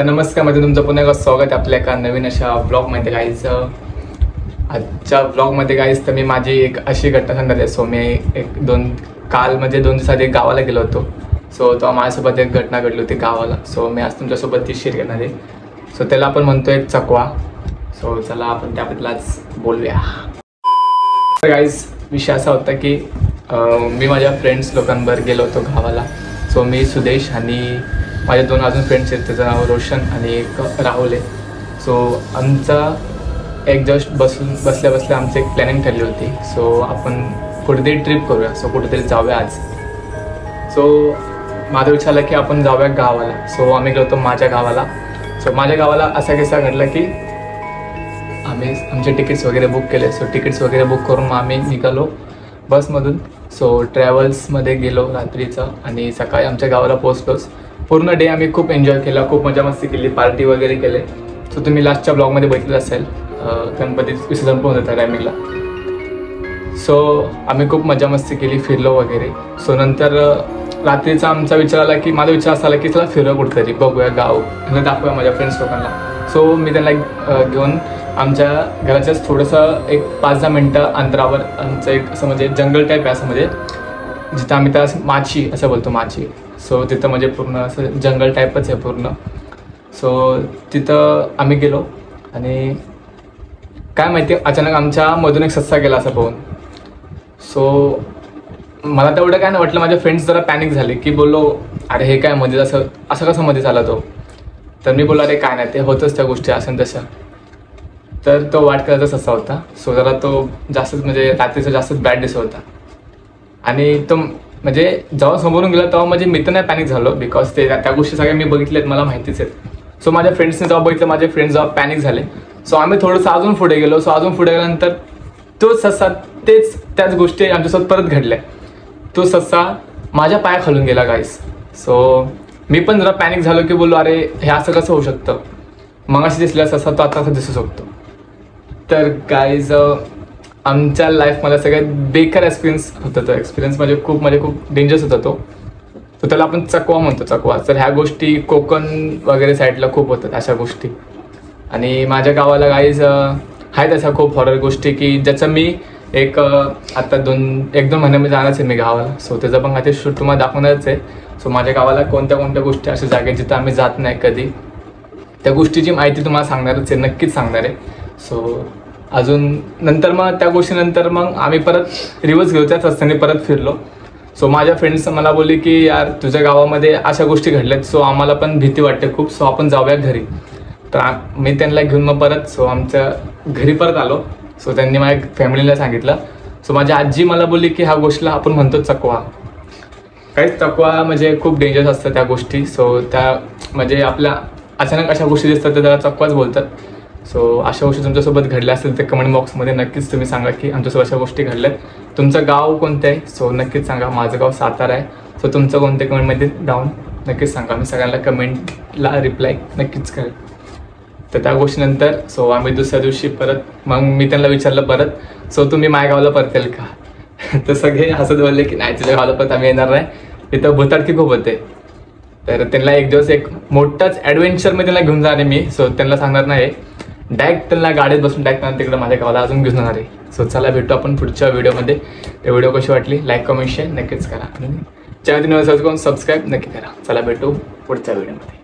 तर नमस्कार, मध्ये तुमचं पुन्हा एकदा स्वागत आहे आपल्या एका नवीन अशा ब्लॉगमध्ये गाईज. आजच्या ब्लॉगमध्ये गाईज तर मी माझी एक अशी घटना सांगणार आहे. सो मी काल म्हणजे 2 दिवसात एक गावाला गेलो होतो. सो तो माझ्यासोबत एक घटना घडली होती गावाला. सो मी आज तुमच्यासोबत ती शेअर करणार आहे. सो त्याला आपण म्हणतो एक चकवा. सो चला आपण त्याबद्दल आज बोलूया. तर गाईज विषय असा होता की मी माझ्या फ्रेंड्स लोकांबरोबर गेलो होतो गावाला. सो मी सुदेश आणि माझे 2 अजून फ्रेंड्स आहेत. त्याचं नाव रोशन आणि एक राहुल आहे. सो आमचा एक जस्ट बसल्या बसल्या आमची एक प्लॅनिंग ठरली होती. सो आपण कुठेतरी ट्रिप करूया. सो कुठेतरी जाऊया आज. सो माझा विचार आला की आपण जाऊया गावाला. सो आम्ही गेलो होतो माझ्या गावाला. सो माझ्या गावाला असा किस्सा घडला की आम्ही आमचे तिकीट्स वगैरे बुक केले. सो तिकीट्स वगैरे बुक करून मग आम्ही निघालो बसमधून. सो ट्रॅव्हल्समध्ये गेलो रात्रीचं आणि सकाळी आमच्या गावाला पोहोचलोच. पूर्ण डे आम्ही खूप एन्जॉय केला, खूप मजा मस्ती केली, पार्टी वगैरे केले. सो तुम्ही लास्टच्या ब्लॉगमध्ये बघितलं असेल. गणपती विसर्जन पण होतं त्या टायमिंगला. सो आम्ही खूप मजा मस्ती केली, फिरलो वगैरे. सो नंतर रात्रीचा आमचा विचार आला की माझा विचार असा आला की चला फिरूया कुठेतरी, बघूया गाव आणि दाखवूया माझ्या फ्रेंड्स लोकांना. सो मी त्यांना घेऊन आमच्या घराच्याच थोडंसं एक 5-10 मिनटं अंतरावर आमचं एक असं म्हणजे जंगल टाईप आहे. असं म्हणजे जिथं आम्ही त्याला माची असं बोलतो, माची. सो तिथं म्हणजे पूर्ण असं जंगल टाईपच आहे पूर्ण. सो तिथं आम्ही गेलो आणि काय माहिती अचानक आमच्यामधून एक सस्सा गेला असं पाहून. सो मला तेवढं काय नाही वाटलं. माझे फ्रेंड्स जरा पॅनिक झाले की बोललो अरे हे काय मध्ये असं कसं मध्ये झाला तो. तर मी बोललो अरे काय नाही, ते होतंच त्या गोष्टी असं तशा. तर तो वाट करायचा सस्सा होता. सो जरा तो जास्तच म्हणजे रात्रीचा जास्तच बॅड दिसत होता. आणि तो म्हणजे जेव्हा समोरून गेला तेव्हा म्हणजे मी तर नाही पॅनिक झालो, बिकॉज त्या गोष्टी सगळ्या मी बघितल्यात, मला माहितीच आहेत. सो माझ्या फ्रेंड्सने जेव्हा बघितलं, माझे फ्रेंड्स जेव्हा पॅनिक झाले. सो आम्ही थोडंसं अजून पुढे गेलो. सो अजून पुढे गेल्यानंतर तो सस्सा त्याच गोष्टी आमच्यासोबत परत घडल्या. तो सस्सा माझ्या पायाखालून गेला गाईस. सो मी पण जरा पॅनिक झालो की बोललो अरे हे असं कसं होऊ शकतं. मग अशी दिसला सस्सा तो आता असं दिसू शकतो. तर गाईज आमच्या लाईफमध्ये सगळ्यात बेकार एक्सपिरियन्स होता तो. एक्सपिरियन्स म्हणजे खूप डेंजरस होता तो. तर त्याला आपण चकवा म्हणतो, चकवा. तर ह्या गोष्टी कोकण वगैरे साईडला खूप होतात अशा गोष्टी. आणि माझ्या गावाला गाईज आहेत अशा खूप हॉरर गोष्टी की ज्याचं मी आता 1-2 महिन्यामध्ये जाणारच आहे मी गावाला. सो त्याचं पण आता शूट तुम्हाला दाखवणारच आहे. सो माझ्या गावाला कोणत्या गोष्टी अशा जागे जिथं आम्ही जात नाही कधी, त्या गोष्टीची माहिती तुम्हाला सांगणारच आहे, नक्कीच सांगणार आहे. सो अजून नंतर मग त्या गोष्टीनंतर मग आम्ही परत रिवर्स घेऊ, त्याच रस्त्याने परत फिरलो. सो माझ्या फ्रेंड्स मला बोलले की यार तुझ्या गावामध्ये अशा गोष्टी घडल्यात. सो आम्हाला पण भीती वाटते खूप. सो आपण जाऊया घरी. तर मी त्यांना घेऊन मग परत आमच्या घरी परत आलो. सो त्यांनी माझ्या फॅमिलीला सांगितलं. सो माझी आजी मला बोलली की ह्या गोष्टीला आपण म्हणतो चकवा. काहीच चकवा म्हणजे खूप डेंजरस असतं त्या गोष्टी. सो त्या म्हणजे आपल्या अचानक अशा गोष्टी दिसतात तर त्याला चकवाच बोलतात. सो अशा गोष्टी तुमच्यासोबत घडल्या असतील तर कमेंट बॉक्समध्ये नक्कीच तुम्ही सांगा की आमच्यासोबत अशा गोष्टी घडल्यात. तुमचं गाव कोणतं आहे सो नक्कीच सांगा. माझं गाव सातारा आहे. सो तुमचं कोणत्या कमेंटमध्ये डाऊन नक्कीच सांगा. मी सगळ्यांना कमेंटला रिप्लाय नक्कीच करेल. तर त्या गोष्टीनंतर सो आम्ही दुसऱ्या दिवशी परत मग मी त्यांना विचारलं परत सो तुम्ही माझ्या गावाला परत येईल का. तर सगळे हसत बोलले की नाही तुझ्या गावाला परत आम्ही येणार नाही, तिथं भुताटकी खूप होते. तर त्यांना एक दिवस एक मोठाच ॲडव्हेंचरमध्ये त्यांना घेऊन जाणार आहे मी. सो त्यांना सांगणार नाही, डायरेक्ट त्यांना गाडीत बसून डायरेक्ट तिकडे माझ्या गावाला अजून घेऊन जाणार आहे. सो चला भेटू आपण पुढच्या व्हिडिओमध्ये. त्या व्हिडिओ कशी वाटली लाईक कमेंट शेअर नक्कीच करा आणि चॅनल सबस्क्राईब नक्की करा. चला भेटू पुढच्या व्हिडिओमध्ये.